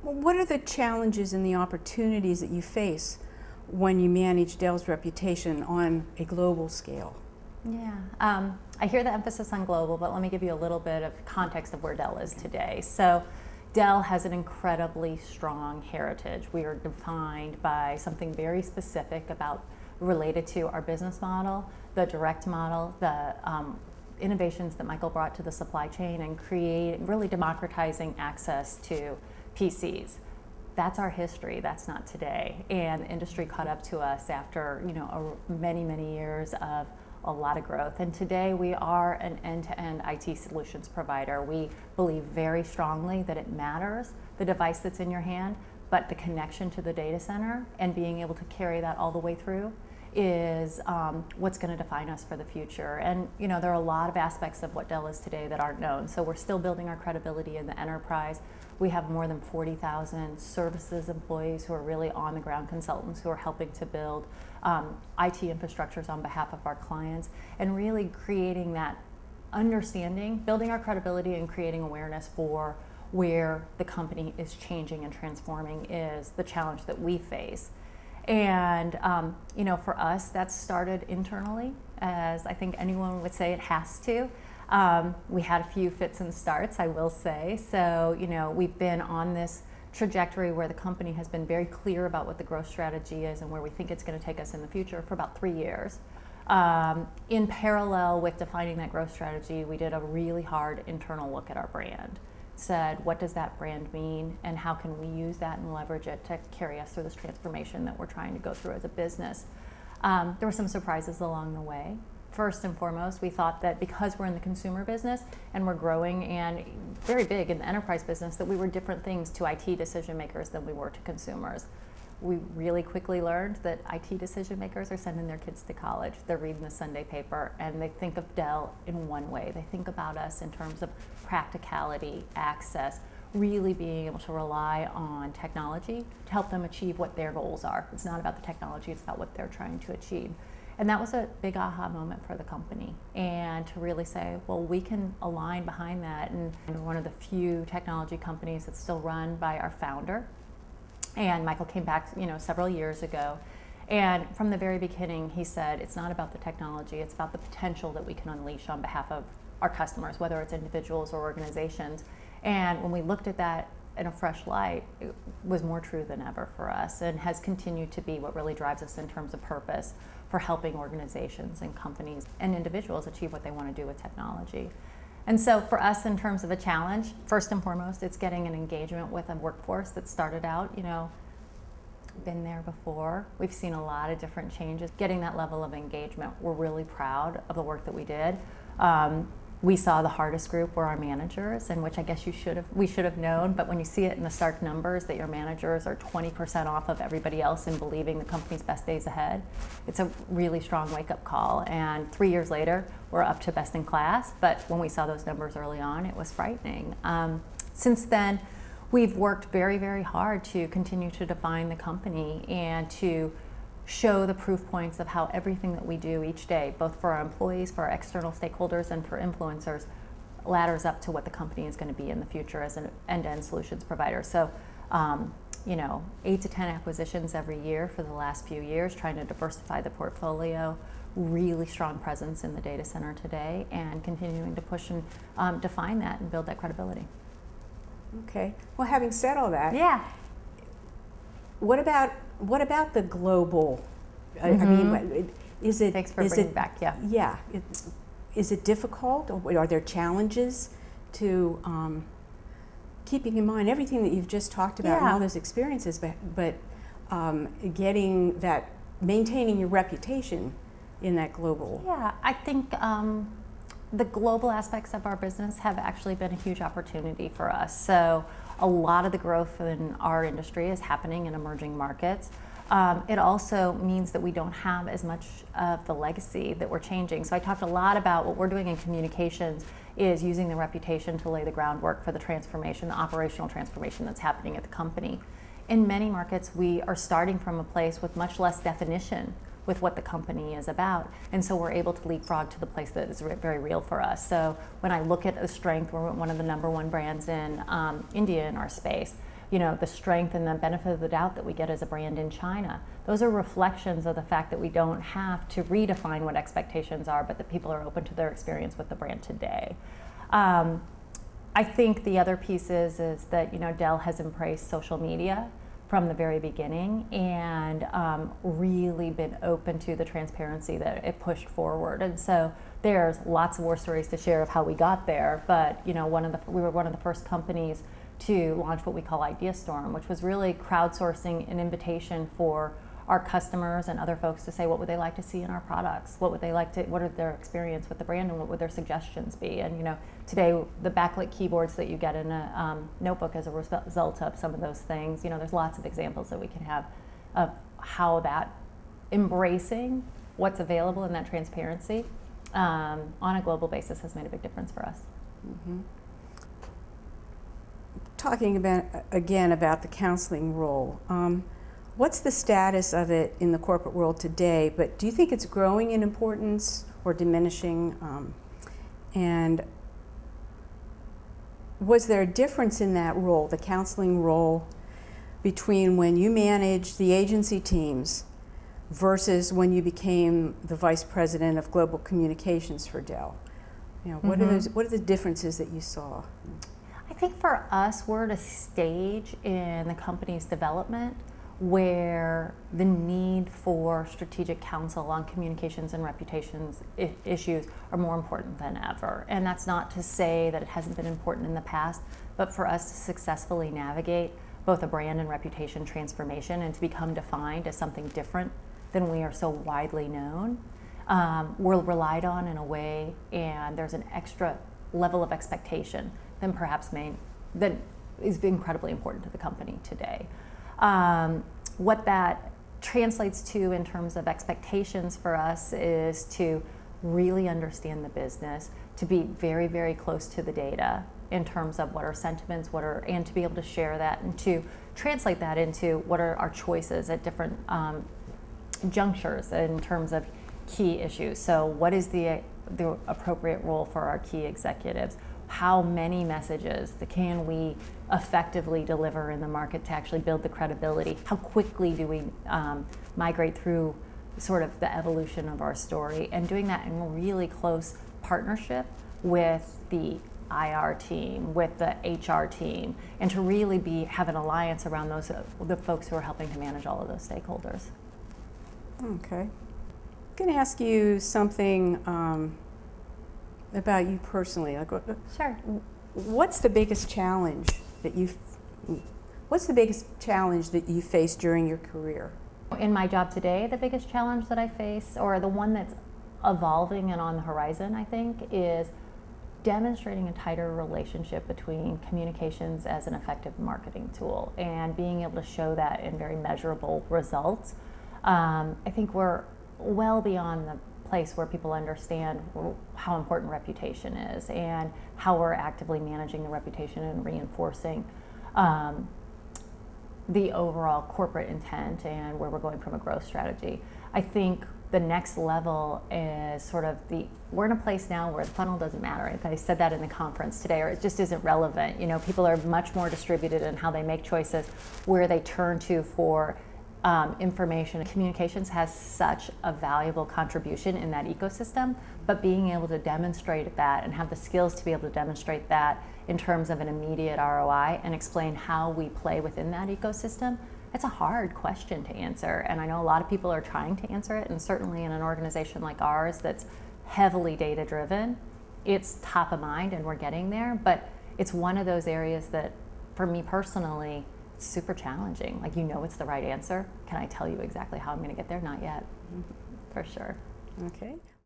Well, what are the challenges and the opportunities that you face when you manage Dell's reputation on a global scale? Yeah, I hear the emphasis on global, but let me give you a little bit of context of where Dell is today. So Dell has an incredibly strong heritage. We are defined by something very specific about related to our business model, the direct model, the innovations that Michael brought to the supply chain and really democratizing access to PCs. That's our history, that's not today. And the industry caught up to us after many, many years of a lot of growth. And today we are an end-to-end IT solutions provider. We believe very strongly that it matters, the device that's in your hand, but the connection to the data center and being able to carry that all the way through is what's going to define us for the future. And there are a lot of aspects of what Dell is today that aren't known. So we're still building our credibility in the enterprise. We have more than 40,000 services employees who are really on-the-ground consultants who are helping to build IT infrastructures on behalf of our clients, and really creating that understanding, building our credibility and creating awareness for where the company is changing and transforming is the challenge that we face. And for us, that's started internally, as I think anyone would say it has to. We had a few fits and starts, I will say. So, we've been on this trajectory where the company has been very clear about what the growth strategy is and where we think it's going to take us in the future for about 3 years. In parallel with defining that growth strategy, we did a really hard internal look at our brand. Said, what does that brand mean and how can we use that and leverage it to carry us through this transformation that we're trying to go through as a business. There were some surprises along the way. First and foremost, we thought that because we're in the consumer business and we're growing and very big in the enterprise business, that we were different things to IT decision makers than we were to consumers. We really quickly learned that IT decision makers are sending their kids to college, they're reading the Sunday paper, and they think of Dell in one way. They think about us in terms of practicality, access, really being able to rely on technology to help them achieve what their goals are. It's not about the technology, it's about what they're trying to achieve. And that was a big aha moment for the company. And to really say, well, we can align behind that. And we're one of the few technology companies that's still run by our founder. And Michael came back, several years ago. And from the very beginning, he said, it's not about the technology, it's about the potential that we can unleash on behalf of our customers, whether it's individuals or organizations. And when we looked at that in a fresh light, it was more true than ever for us and has continued to be what really drives us in terms of purpose for helping organizations and companies and individuals achieve what they want to do with technology. And so for us, in terms of a challenge, first and foremost, it's getting an engagement with a workforce that started out, been there before. We've seen a lot of different changes. Getting that level of engagement, we're really proud of the work that we did. We saw the hardest group were our managers, and which I guess we should have known, but when you see it in the stark numbers that your managers are 20% off of everybody else in believing the company's best days ahead, it's a really strong wake-up call. And 3 years later, we're up to best in class, but when we saw those numbers early on, it was frightening. Since then, we've worked very, very hard to continue to define the company and to show the proof points of how everything that we do each day, both for our employees, for our external stakeholders, and for influencers, ladders up to what the company is going to be in the future as an end-to-end solutions provider. So, 8 to 10 acquisitions every year for the last few years, trying to diversify the portfolio, really strong presence in the data center today, and continuing to push and define that and build that credibility. Okay. Well, having said all that, yeah. What about the global? I mean, is it? Thanks for bringing it back. Yeah. Yeah. Is it difficult, or are there challenges to keeping in mind everything that you've just talked about and all those experiences, but getting that, maintaining your reputation in that global? Yeah, I think the global aspects of our business have actually been a huge opportunity for us. So a lot of the growth in our industry is happening in emerging markets. It also means that we don't have as much of the legacy that we're changing. So I talked a lot about what we're doing in communications is using the reputation to lay the groundwork for the transformation, the operational transformation that's happening at the company. In many markets, we are starting from a place with much less definition with what the company is about. And so we're able to leapfrog to the place that is very real for us. So when I look at the strength, we're one of the #1 brands in India in our space. the strength and the benefit of the doubt that we get as a brand in China. Those are reflections of the fact that we don't have to redefine what expectations are, but that people are open to their experience with the brand today. I think the other piece is that Dell has embraced social media from the very beginning and really been open to the transparency that it pushed forward. And so there's lots of war stories to share of how we got there, but we were one of the first companies to launch what we call Idea Storm, which was really crowdsourcing an invitation for our customers and other folks to say what would they like to see in our products, what are their experience with the brand, and what would their suggestions be. And today the backlit keyboards that you get in a notebook as a result of some of those things, there's lots of examples that we can have of how that embracing what's available in that transparency on a global basis has made a big difference for us. Mm-hmm. Talking about the counseling role. What's the status of it in the corporate world today? But do you think it's growing in importance or diminishing? And was there a difference in that role, the counseling role, between when you managed the agency teams versus when you became the vice president of global communications for Dell? What are the differences that you saw? I think for us, we're at a stage in the company's development where the need for strategic counsel on communications and reputations issues are more important than ever. And that's not to say that it hasn't been important in the past, but for us to successfully navigate both a brand and reputation transformation and to become defined as something different than we are so widely known, we're relied on in a way, and there's an extra level of expectation than perhaps that is incredibly important to the company today. What that translates to in terms of expectations for us is to really understand the business, to be very, very close to the data in terms of what are sentiments, and to be able to share that and to translate that into what are our choices at different junctures in terms of key issues. So what is the appropriate role for our key executives? How many messages can we effectively deliver in the market to actually build the credibility? How quickly do we migrate through sort of the evolution of our story? And doing that in really close partnership with the IR team, with the HR team, and to really have an alliance around the folks who are helping to manage all of those stakeholders. Okay. I'm going to ask you something about you personally. Sure. What's the biggest challenge that you faced during your career? In my job today, the biggest challenge that I face, or the one that's evolving and on the horizon, I think, is demonstrating a tighter relationship between communications as an effective marketing tool and being able to show that in very measurable results. I think we're well beyond the place where people understand how important reputation is and how we're actively managing the reputation and reinforcing the overall corporate intent and where we're going from a growth strategy. I think the next level is we're in a place now where the funnel doesn't matter. I said that in the conference today, or it just isn't relevant. People are much more distributed in how they make choices, where they turn to for information. Communications has such a valuable contribution in that ecosystem, but being able to demonstrate that and have the skills to be able to demonstrate that in terms of an immediate ROI and explain how we play within that ecosystem, it's a hard question to answer. And I know a lot of people are trying to answer it, and certainly in an organization like ours that's heavily data driven, it's top of mind and we're getting there, but it's one of those areas that for me personally, it's super challenging. It's the right answer. Can I tell you exactly how I'm going to get there? Not yet, for sure. Okay.